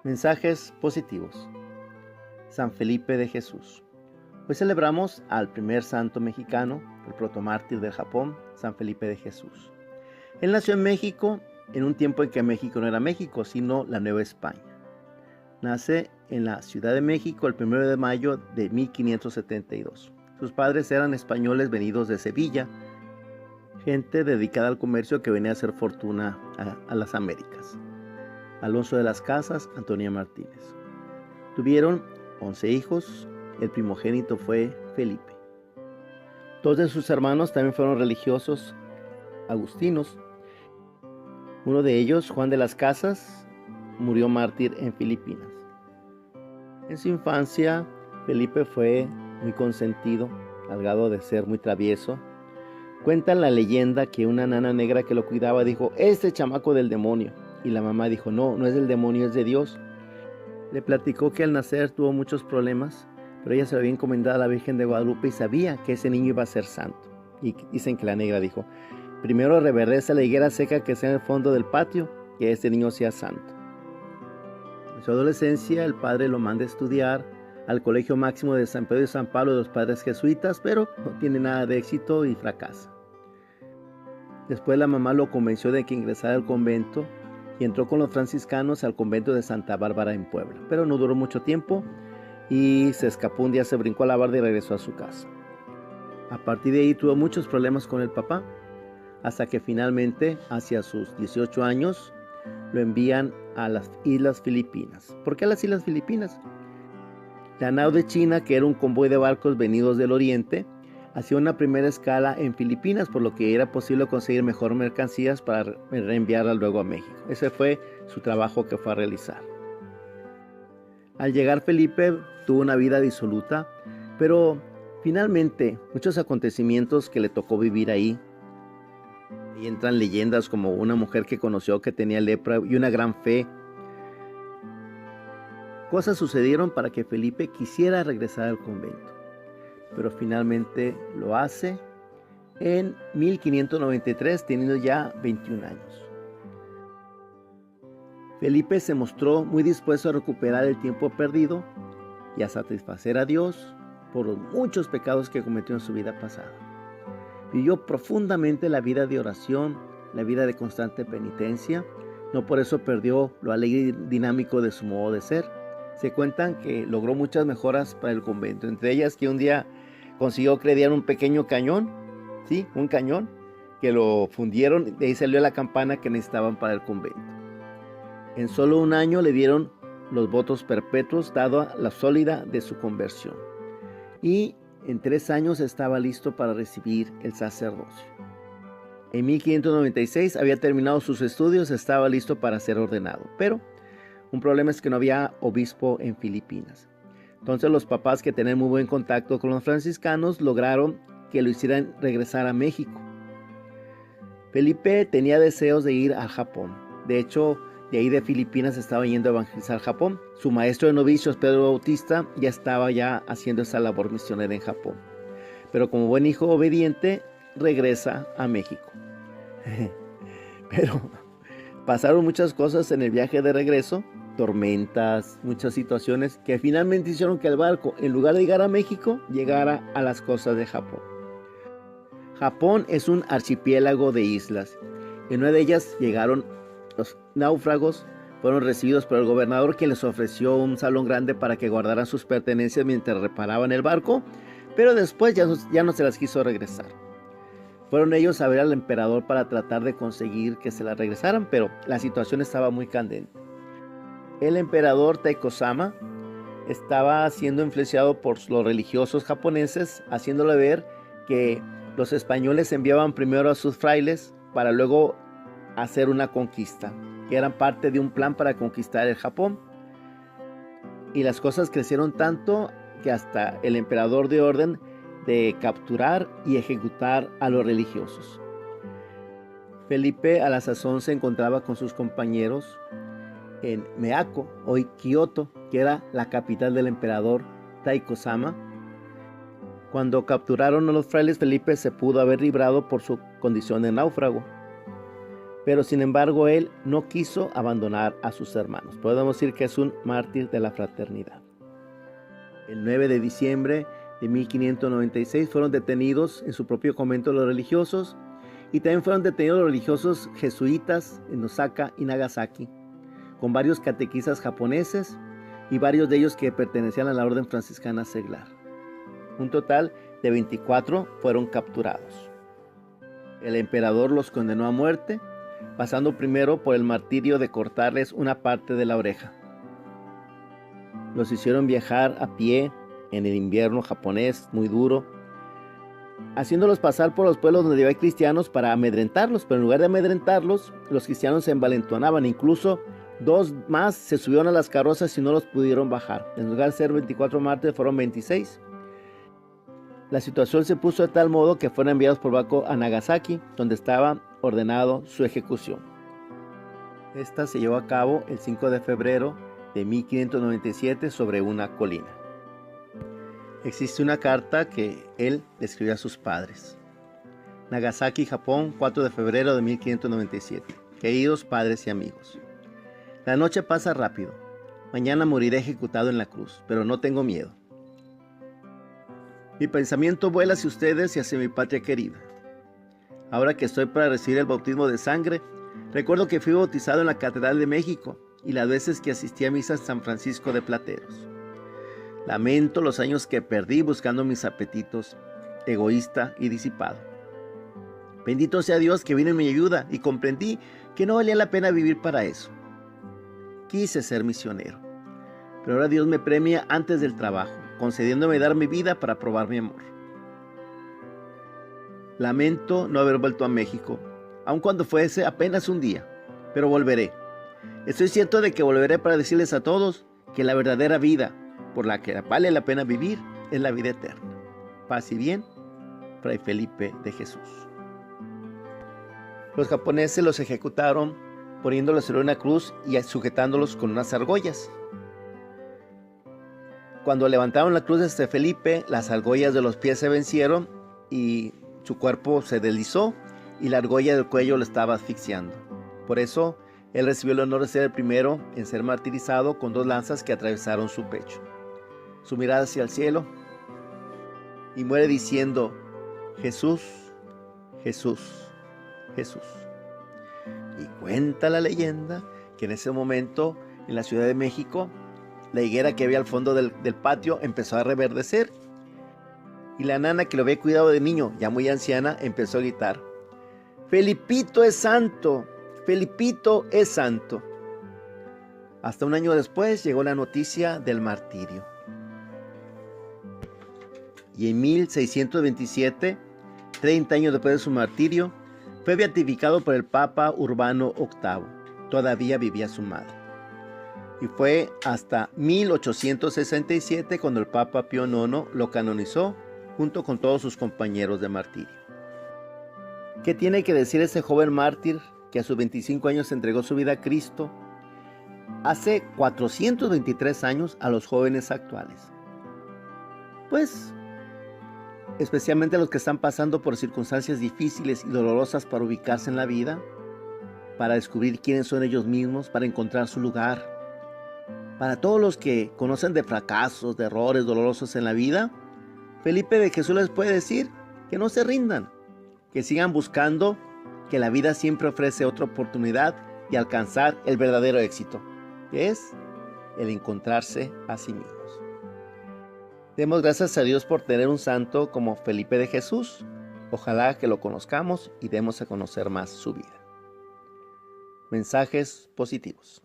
Mensajes positivos. San Felipe de Jesús. Hoy celebramos al primer santo mexicano, el protomártir del Japón, San Felipe de Jesús. Él nació en México en un tiempo en que México no era México, sino la Nueva España. Nace en la Ciudad de México el 1 de mayo de 1572. Sus padres eran españoles venidos de Sevilla, gente dedicada al comercio que venía a hacer fortuna a las Américas. Alonso de las Casas, Antonia Martínez. Tuvieron 11 hijos, el primogénito fue Felipe. Dos de sus hermanos también fueron religiosos agustinos. Uno de ellos, Juan de las Casas, murió mártir en Filipinas. En su infancia, Felipe fue muy consentido, al grado de ser muy travieso. Cuenta la leyenda que una nana negra que lo cuidaba dijo: "Este chamaco del demonio". Y la mamá dijo: "No, no es del demonio, es de Dios". Le platicó que al nacer tuvo muchos problemas, pero ella se lo había encomendado a la Virgen de Guadalupe y sabía que ese niño iba a ser santo. Y dicen que la negra dijo: "Primero reverdece la higuera seca que está en el fondo del patio, que ese niño sea santo". En su adolescencia, el padre lo manda a estudiar al Colegio Máximo de San Pedro y San Pablo de los Padres Jesuitas, pero no tiene nada de éxito y fracasa. Después la mamá lo convenció de que ingresara al convento y entró con los franciscanos al convento de Santa Bárbara en Puebla, pero no duró mucho tiempo y se escapó un día, se brincó a la barda y regresó a su casa. A partir de ahí tuvo muchos problemas con el papá, hasta que finalmente, hacia sus 18 años, lo envían a las Islas Filipinas. ¿Por qué a las Islas Filipinas? La nao de China, que era un convoy de barcos venidos del oriente, hacía una primera escala en Filipinas, por lo que era posible conseguir mejor mercancías para reenviarla luego a México. Ese fue su trabajo que fue a realizar. Al llegar Felipe tuvo una vida disoluta, pero finalmente muchos acontecimientos que le tocó vivir ahí. Y entran leyendas como una mujer que conoció que tenía lepra y una gran fe. Cosas sucedieron para que Felipe quisiera regresar al convento, pero finalmente lo hace en 1593, teniendo ya 21 años. Felipe se mostró muy dispuesto a recuperar el tiempo perdido y a satisfacer a Dios por los muchos pecados que cometió en su vida pasada. Vivió profundamente la vida de oración, la vida de constante penitencia. No por eso perdió lo alegre y dinámico de su modo de ser. Se cuentan que logró muchas mejoras para el convento, entre ellas que un día consiguió que le dieran un pequeño cañón, ¿sí? Un cañón, que lo fundieron, de ahí salió la campana que necesitaban para el convento. En solo un año le dieron los votos perpetuos, dado la sólida de su conversión. Y en 3 años estaba listo para recibir el sacerdocio. En 1596 había terminado sus estudios, estaba listo para ser ordenado, pero un problema es que no había obispo en Filipinas. Entonces los papás, que tenían muy buen contacto con los franciscanos, lograron que lo hicieran regresar a México. Felipe tenía deseos de ir a Japón. De hecho, de ahí de Filipinas estaba yendo a evangelizar Japón. Su maestro de novicios, Pedro Bautista, ya estaba haciendo esa labor misionera en Japón. Pero como buen hijo obediente, regresa a México. Pero pasaron muchas cosas en el viaje de regreso, tormentas, muchas situaciones que finalmente hicieron que el barco, en lugar de llegar a México, llegara a las costas de Japón. Japón es un archipiélago de islas. En una de ellas llegaron los náufragos, fueron recibidos por el gobernador, quien les ofreció un salón grande para que guardaran sus pertenencias mientras reparaban el barco, pero después ya no se las quiso regresar. Fueron ellos a ver al emperador para tratar de conseguir que se las regresaran, pero la situación estaba muy candente. El emperador Taiko-sama estaba siendo influenciado por los religiosos japoneses, haciéndole ver que los españoles enviaban primero a sus frailes para luego hacer una conquista, que eran parte de un plan para conquistar el Japón. Y las cosas crecieron tanto que hasta el emperador dio orden de capturar y ejecutar a los religiosos. Felipe a la sazón se encontraba con sus compañeros en Meako, hoy Kioto, que era la capital del emperador Taiko-sama. Cuando capturaron a los frailes, Felipe se pudo haber librado por su condición de náufrago. pero sin embargo él no quiso abandonar a sus hermanos. Podemos decir que es un mártir de la fraternidad. El 9 de diciembre de 1596 fueron detenidos en su propio convento los religiosos, y también fueron detenidos los religiosos jesuitas en Osaka y Nagasaki, con varios catequistas japoneses y varios de ellos que pertenecían a la orden franciscana seglar. Un total de 24 fueron capturados. El emperador los condenó a muerte, pasando primero por el martirio de cortarles una parte de la oreja. Los hicieron viajar a pie en el invierno japonés muy duro, haciéndolos pasar por los pueblos donde había cristianos para amedrentarlos, pero en lugar de amedrentarlos, los cristianos se envalentonaban. Incluso 2 más se subieron a las carrozas y no los pudieron bajar. En lugar de ser 24 mártires, fueron 26. La situación se puso de tal modo que fueron enviados por barco a Nagasaki, donde estaba ordenado su ejecución. Esta se llevó a cabo el 5 de febrero de 1597 sobre una colina. Existe una carta que él le escribió a sus padres. Nagasaki, Japón, 4 de febrero de 1597. Queridos padres y amigos, la noche pasa rápido. Mañana moriré ejecutado en la cruz, pero no tengo miedo. Mi pensamiento vuela hacia ustedes y hacia mi patria querida. Ahora que estoy para recibir el bautismo de sangre, recuerdo que fui bautizado en la Catedral de México y las veces que asistí a misa en San Francisco de Plateros. Lamento los años que perdí buscando mis apetitos, egoísta y disipado. Bendito sea Dios que vino en mi ayuda y comprendí que no valía la pena vivir para eso. Quise ser misionero, pero ahora Dios me premia antes del trabajo, concediéndome dar mi vida para probar mi amor. Lamento no haber vuelto a México, aun cuando fuese apenas un día, pero volveré. Estoy cierto de que volveré para decirles a todos que la verdadera vida, por la que vale la pena vivir, es la vida eterna. Paz y bien, Fray Felipe de Jesús. Los japoneses los ejecutaron poniéndolos sobre una cruz y sujetándolos con unas argollas. Cuando levantaron la cruz de Felipe, las argollas de los pies se vencieron y su cuerpo se deslizó y la argolla del cuello lo estaba asfixiando. Por eso, él recibió el honor de ser el primero en ser martirizado con 2 lanzas que atravesaron su pecho. Su mirada hacia el cielo y muere diciendo: Jesús, Jesús, Jesús. Y cuenta la leyenda que en ese momento, en la Ciudad de México, la higuera que había al fondo del patio empezó a reverdecer. Y la nana que lo había cuidado de niño, ya muy anciana, empezó a gritar: ¡Felipito es santo! ¡Felipito es santo! Hasta un año después llegó la noticia del martirio. Y en 1627, 30 años después de su martirio, fue beatificado por el Papa Urbano VIII. Todavía vivía su madre. Y fue hasta 1867 cuando el Papa Pío IX lo canonizó junto con todos sus compañeros de martirio. ¿Qué tiene que decir ese joven mártir que a sus 25 años entregó su vida a Cristo? Hace 423 años a los jóvenes actuales. Pues, especialmente a los que están pasando por circunstancias difíciles y dolorosas para ubicarse en la vida, para descubrir quiénes son ellos mismos, para encontrar su lugar. Para todos los que conocen de fracasos, de errores dolorosos en la vida, Felipe de Jesús les puede decir que no se rindan, que sigan buscando, que la vida siempre ofrece otra oportunidad de alcanzar el verdadero éxito, que es el encontrarse a sí mismos. Demos gracias a Dios por tener un santo como Felipe de Jesús. Ojalá que lo conozcamos y demos a conocer más su vida. Mensajes positivos.